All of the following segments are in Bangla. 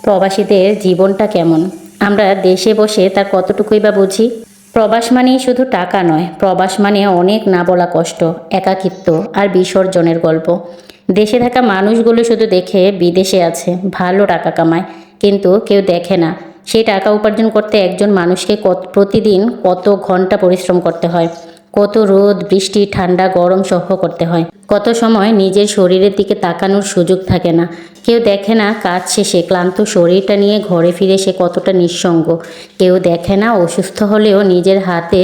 প্রবাসীদের জীবনটা কেমন, আমরা দেশে বসে তার কতটুকুই বা বুঝি। প্রবাস মানেই শুধু টাকা নয়, প্রবাস মানে অনেক না বলা কষ্ট, একাকিত্ব আর বিসর্জনের গল্প। দেশে থাকা মানুষগুলো শুধু দেখে বিদেশে আছে, ভালো টাকা কামায়, কিন্তু কেউ দেখে না সেই টাকা উপার্জন করতে একজন মানুষকে প্রতিদিন কত ঘন্টা পরিশ্রম করতে হয়, কত রোদ বৃষ্টি ঠান্ডা গরম সহ্য করতে হয়, কত সময় নিজের শরীরের দিকে তাকানোর সুযোগ থাকে না। কেউ দেখে না কাজ শেষে ক্লান্ত শরীরটা নিয়ে ঘরে ফিরে সে কতটা নিঃসঙ্গ। কেউ দেখে না অসুস্থ হলেও নিজের হাতে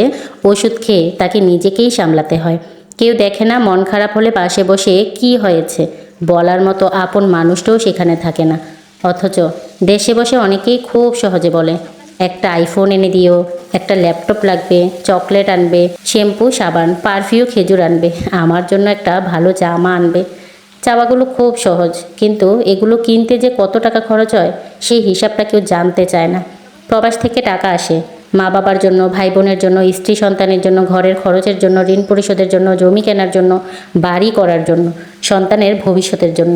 ওষুধ খেয়ে তাকে নিজেকেই সামলাতে হয়। কেউ দেখে না মন খারাপ হলে পাশে বসে কি হয়েছে বলার মতো আপন মানুষটাও সেখানে থাকে না। অথচ দেশে বসে অনেকেই খুব সহজে বলে, একটা আইফোন এনে দিও, একটা ল্যাপটপ লাগবে, চকলেট আনবে, শ্যাম্পু সাবান পারফিউম খেজুর আনবে, আমার জন্য একটা ভালো জামা আনবে। চাওয়াগুলো খুব সহজ, কিন্তু এগুলো কিনতে যে কত টাকা খরচ হয় সেই হিসাবটা কেউ জানতে চায় না। প্রবাস থেকে টাকা আসে মা বাবার জন্য, ভাই বোনের জন্য, স্ত্রী সন্তানের জন্য, ঘরের খরচের জন্য, ঋণ পরিশোধের জন্য, জমি কেনার জন্য, বাড়ি করার জন্য, সন্তানের ভবিষ্যতের জন্য।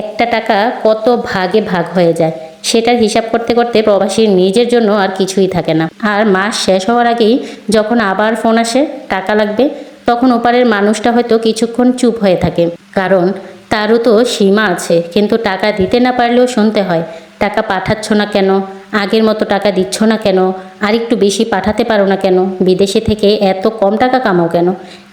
একটা টাকা কত ভাগে ভাগ হয়ে যায় সেটার হিসাব করতে করতে প্রবাসীর নিজের জন্য আর কিছুই থাকে না। আর মাস শেষ হওয়ার আগেই যখন আবার ফোন আসে টাকা লাগবে, তখন ওপারের মানুষটা হয়তো কিছুক্ষণ চুপ হয়ে থাকে, কারণ তারও তো সীমা আছে। কিন্তু টাকা দিতে না পারলেও শুনতে হয়, টাকা পাঠাচ্ছ না কেন, আগের মতো টাকা দিচ্ছ না কেন, আর একটু বেশি পাঠাতে পারো না কেন, বিদেশে থেকে এত কম টাকা কামাও কেন।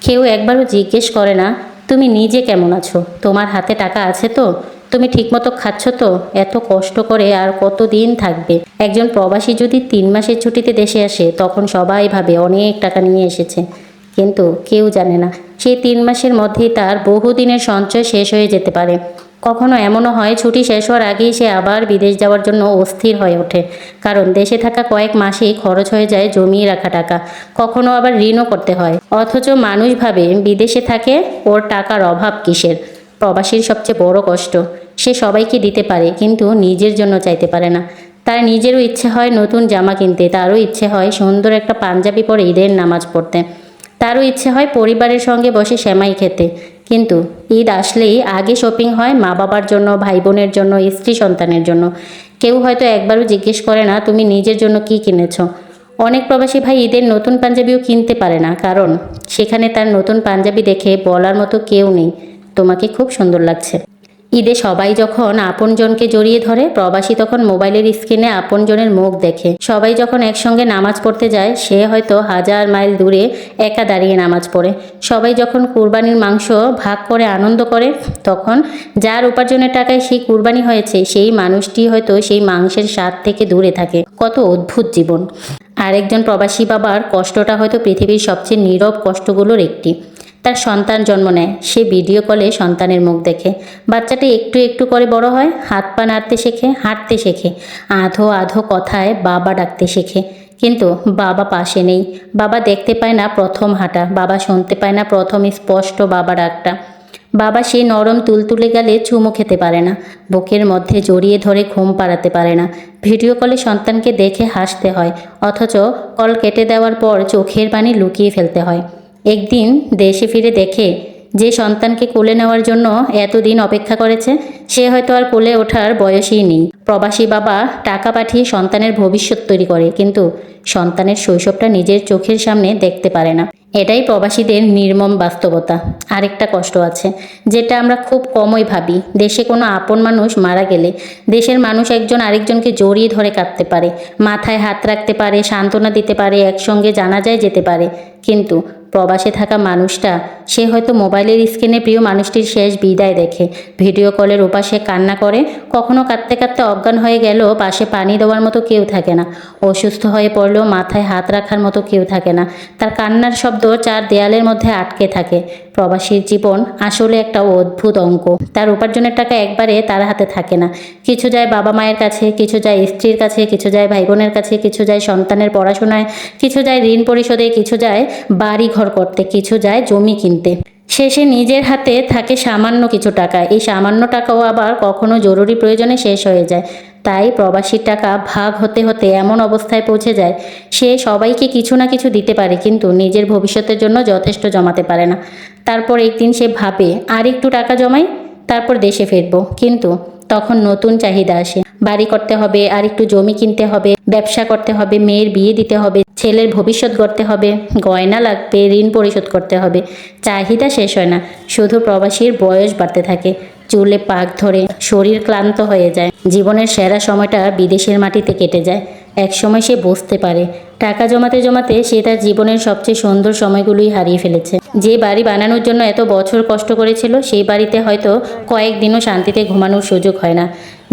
কেউ একবারও জিজ্ঞেস করে না তুমি নিজে কেমন আছো, তোমার হাতে টাকা আছে তো, তুমি ঠিকমতো খাচ্ছ তো, এত কষ্ট করে আর কতদিন থাকবে। একজন প্রবাসী যদি 3 মাসের ছুটিতে দেশে আসে তখন সবাই ভাবে অনেক টাকা নিয়ে এসেছে, কিন্তু কেউ জানে না সেই 3 মাসের মধ্যেই তার বহুদিনের সঞ্চয় শেষ হয়ে যেতে পারে। কখনো এমনও হয় ছুটি শেষ হওয়ার আগেই সে আবার বিদেশ যাওয়ার জন্য অস্থির হয়ে ওঠে, কারণ দেশে থাকা কয়েক মাসেই খরচ হয়ে যায় জমিয়ে রাখা টাকা, কখনো আবার ঋণও করতে হয়। অথচ মানুষ ভাবে বিদেশে থাকে ওর টাকার অভাব কিসের। প্রবাসীর সবচেয়ে বড় কষ্ট, সে সবাইকে দিতে পারে কিন্তু নিজের জন্য চাইতে পারে না। তার নিজেরও ইচ্ছে হয় নতুন জামা কিনতে, তারও ইচ্ছে হয় সুন্দর একটা পাঞ্জাবি পরে ঈদের নামাজ পড়তে, তারও ইচ্ছে হয় পরিবারের সঙ্গে বসে সেমাই খেতে। কিন্তু ঈদ আসলেই আগে শপিং হয় মা বাবার জন্য, ভাই বোনের জন্য, স্ত্রী সন্তানের জন্য। কেউ হয়তো একবারও জিজ্ঞেস করে না তুমি নিজের জন্য কি কিনেছ। অনেক প্রবাসী ভাই ঈদের নতুন পাঞ্জাবিও কিনতে পারে না, কারণ সেখানে তার নতুন পাঞ্জাবি দেখে বলার মতো কেউ নেই তোমাকে খুব সুন্দর লাগছে। ঈদে সবাই যখন আপনজনকে জড়িয়ে ধরে, প্রবাসী তখন মোবাইলের স্ক্রিনে আপনজনের মুখ দেখে। সবাই যখন একসঙ্গে নামাজ পড়তে যায়, সে হয়তো 1000 মাইল দূরে একা দাঁড়িয়ে নামাজ পড়ে। সবাই যখন কুরবানির মাংস ভাগ করে আনন্দ করে, তখন যার উপার্জনের টাকায় সেই কুরবানি হয়েছে সেই মানুষটি হয়তো সেই মাংসের স্বাদ থেকে দূরে থাকে। কত অদ্ভুত জীবন। আরেকজন প্রবাসী বাবার কষ্টটা হয়তো পৃথিবীর সবচেয়ে নীরব কষ্টগুলোর একটি। তার সন্তান জন্ম নেয়, সে ভিডিও কলে সন্তানের মুখ দেখে। বাচ্চাটি একটু একটু করে বড় হয়, হাত পা নাড়তে শেখে, হাঁটতে শেখে, আধো আধো কথায় বাবা ডাকতে শেখে। কিন্তু বাবা পাশে নেই, বাবা দেখতে পায় না প্রথম হাঁটা, বাবা শুনতে পায় না প্রথম স্পষ্ট বাবা ডাকটা। বাবা সেই নরম তুলতুলে গেলে চুমু খেতে পারে না, বুকের মধ্যে জড়িয়ে ধরে ঘুম পাড়াতে পারে না। ভিডিও কলে সন্তানকে দেখে হাসতে হয়, অথচ কল কেটে দেওয়ার পর চোখের পানি লুকিয়ে ফেলতে হয়। একদিন দেশে ফিরে দেখে যে সন্তানকে কোলে নেওয়ার জন্য এতদিন অপেক্ষা করেছে সে হয়তো আর কোলে ওঠার বয়সই নেই। প্রবাসী বাবা টাকা পাঠিয়ে সন্তানের ভবিষ্যৎ তৈরি করে, কিন্তু সন্তানের শৈশবটা নিজের চোখের সামনে দেখতে পারে না। এটাই প্রবাসীদের নির্মম বাস্তবতা। আরেকটা কষ্ট আছে যেটা আমরা খুব কমই ভাবি। দেশে কোনো আপন মানুষ মারা গেলে দেশের মানুষ একজন আরেকজনকে জড়িয়ে ধরে কাঁদতে পারে, মাথায় হাত রাখতে পারে, সান্ত্বনা দিতে পারে, একসঙ্গে জানাজায় যেতে পারে। কিন্তু প্রবাসে থাকা মানুষটা, সে হয়তো মোবাইলের স্ক্রিনে প্রিয় মানুষটির শেষ বিদায় দেখে, ভিডিও কলের ওপাশে কান্না করে, কখনো কাঁদতে কাঁদতে অজ্ঞান হয়ে গেলেও পাশে পানি দেওয়ার মতো কেউ থাকে না, অসুস্থ হয়ে পড়লেও মাথায় হাত রাখার মতো কেউ থাকে না। তার কান্নার শব্দ চার দেয়ালের মধ্যে আটকে থাকে। প্রবাসীর জীবন আসলে একটা অদ্ভুত অঙ্ক। তার উপার্জনের টাকা একবারে তার হাতে থাকে না। কিছু যায় বাবা মায়ের কাছে, কিছু যায় স্ত্রীর কাছে, কিছু যায় ভাই বোনের কাছে, কিছু যায় সন্তানের পড়াশোনায়, কিছু যায় ঋণ পরিশোধে, কিছু যায় বাড়ি ঘর করতে, কিছু যায় জমি কিনতে। শেষে নিজের হাতে থাকে সামান্য কিছু টাকা। এই সামান্য টাকাও আবার কখনো জরুরি প্রয়োজনে শেষ হয়ে যায়। তাই প্রবাসীর টাকা ভাগ হতে হতে এমন অবস্থায় পৌঁছে যায়, সে সবাইকে কিছু না কিছু দিতে পারে কিন্তু নিজের ভবিষ্যতের জন্য যথেষ্ট জমাতে পারে না। তারপর একদিন সে ভাবে আর একটু টাকা জমাই, তারপর দেশে ফিরবো। কিন্তু তখন নতুন চাহিদা আসে। বাড়ি করতে হবে, আর একটু জমি কিনতে হবে, ব্যবসা করতে হবে, মেয়ের বিয়ে দিতে হবে, ছেলের ভবিষ্যৎ গড়তে হবে, গয়না লাগবে, ঋণ পরিশোধ করতে হবে। চাহিদা শেষ হয় না, শুধু প্রবাসীর বয়স বাড়তে থাকে, চুলে পাক ধরে, শরীর ক্লান্ত হয়ে যায়, জীবনের সেরা সময়টা বিদেশের মাটিতে কেটে যায়। একসময় সে বুঝতে পারে টাকা জমাতে জমাতে সে তার জীবনের সবচেয়ে সুন্দর সময়গুলোই হারিয়ে ফেলেছে। যে বাড়ি বানানোর জন্য এত বছর কষ্ট করেছিল, সেই বাড়িতে হয়তো কয়েকদিনও শান্তিতে ঘুমানোর সুযোগ হয় না।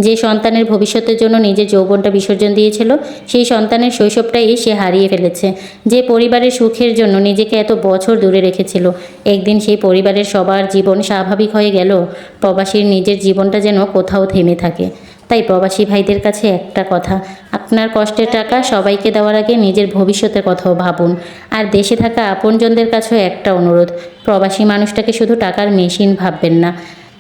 যে সন্তানের ভবিষ্যতের জন্য নিজের যৌবনটা বিসর্জন দিয়েছিল, সেই সন্তানের শৈশবটাই সে হারিয়ে ফেলেছে। যে পরিবারের সুখের জন্য নিজেকে এত বছর দূরে রেখেছিল, একদিন সেই পরিবারের সবার জীবন স্বাভাবিক হয়ে গেল, প্রবাসীর নিজের জীবনটা যেন কোথাও থেমে থাকে। তাই প্রবাসী ভাইদের কাছে একটা কথা, আপনার কষ্টের টাকা সবাইকে দেওয়ার আগে নিজের ভবিষ্যতের কথাও ভাবুন। আর দেশে থাকা আপনজনদের কাছেও একটা অনুরোধ, প্রবাসী মানুষটাকে শুধু টাকার মেশিন ভাববেন না।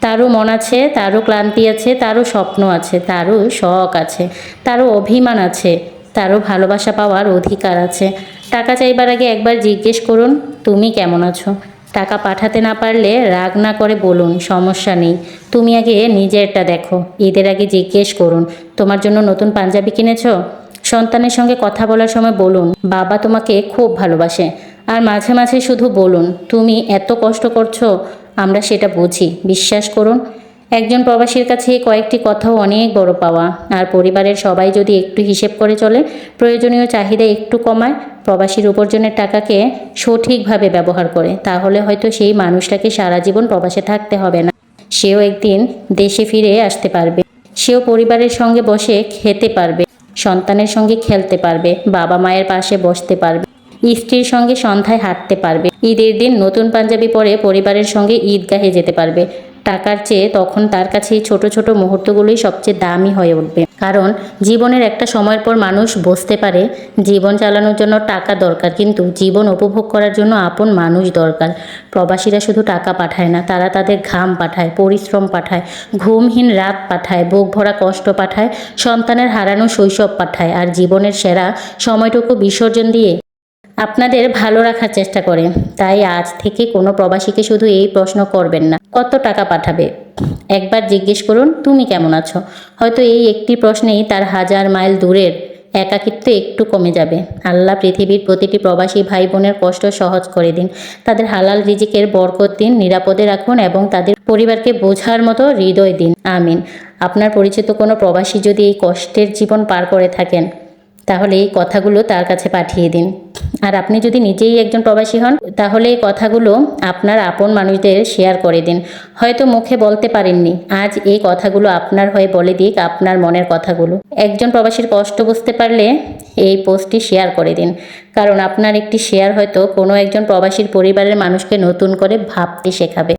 তারও মন আছে, তারও ক্লান্তি আছে, তারও স্বপ্ন আছে, তারও শখ আছে, তারও অভিমান আছে, তারও ভালোবাসা পাওয়ার অধিকার আছে। টাকা চাইবার আগে একবার জিজ্ঞেস করুন, তুমি কেমন আছো? টাকা পাঠাতে না পারলে রাগ না করে বলুন, সমস্যা নেই, তুমি আগে নিজেরটা দেখো। ঈদের আগে জিজ্ঞেস করুন, তোমার জন্য নতুন পাঞ্জাবি কিনেছ? সন্তানের সঙ্গে কথা বলার সময় বলুন, বাবা তোমাকে খুব ভালোবাসে। আর মাঝে মাঝে শুধু বলুন, তুমি এত কষ্ট করছো, আমরা সেটা বুঝি, বিশ্বাস করুন। একজন প্রবাসীর কাছে এই কয়েকটি কথাও অনেক বড় পাওয়া। আর পরিবারের সবাই যদি একটু হিসেব করে চলে, প্রয়োজনীয় চাহিদা একটু কমায়, প্রবাসীর উপার্জনের টাকাকে সঠিকভাবে ব্যবহার করে, তাহলে হয়তো সেই মানুষটাকে সারা জীবন প্রবাসে থাকতে হবে না। সেও একদিন দেশে ফিরে আসতে পারবে, সেও পরিবারের সঙ্গে বসে খেতে পারবে, সন্তানের সঙ্গে খেলতে পারবে, বাবা মায়ের পাশে বসতে পারবে, স্ত্রীর সঙ্গে সন্ধ্যায় হাঁটতে পারবে, ঈদের দিন নতুন পাঞ্জাবি পরে পরিবারের সঙ্গে ঈদগাহে যেতে পারবে। টাকার চেয়ে তখন তার কাছে এই ছোট ছোট মুহূর্তগুলোই সবচেয়ে দামি হয়ে উঠবে। কারণ জীবনের একটা সময়ের পর মানুষ বুঝতে পারে জীবন চালানোর জন্য টাকা দরকার, কিন্তু জীবন উপভোগ করার জন্য আপন মানুষ দরকার। প্রবাসীরা শুধু টাকা পাঠায় না, তারা তাদের ঘাম পাঠায়, পরিশ্রম পাঠায়, ঘুমহীন রাত পাঠায়, বুক ভরা কষ্ট পাঠায়, সন্তানের হারানো শৈশব পাঠায়, আর জীবনের সেরা সময়টুকু বিসর্জন দিয়ে আপনাদের ভালো রাখার চেষ্টা করে। তাই আজ থেকে কোনো প্রবাসীকে শুধু এই প্রশ্ন করবেন না, কত টাকা পাঠাবে, একবার জিজ্ঞেস করুন, তুমি কেমন আছো। হয়তো এই একটি প্রশ্নেই তার হাজার মাইল দূরের একাকিত্ব একটু কমে যাবে। আল্লাহ পৃথিবীর প্রতিটি প্রবাসী ভাই বোনের কষ্ট সহজ করে দিন, তাদের হালাল রিজিকের বরকত দিন, নিরাপদে রাখুন এবং তাদের পরিবারকে বোঝার মতো হৃদয় দিন। আমিন। আপনার পরিচিত কোনো প্রবাসী যদি এই কষ্টের জীবন পার করে থাকেন, তাহলে এই কথাগুলো তার কাছে পাঠিয়ে দিন। আর আপনি যদি নিজেই একজন প্রবাসী হন, তাহলে এই কথাগুলো আপনার আপন মানুষদের শেয়ার করে দিন। হয়তো মুখে বলতে পারেননি, আজ এই কথাগুলো আপনার হয়ে বলে দিক আপনার মনের কথাগুলো। একজন প্রবাসীর কষ্ট বুঝতে পারলে এই পোস্টটি শেয়ার করে দিন, কারণ আপনার একটি শেয়ার হয়তো কোনো একজন প্রবাসীর পরিবারের মানুষকে নতুন করে ভাবতে শেখাবে।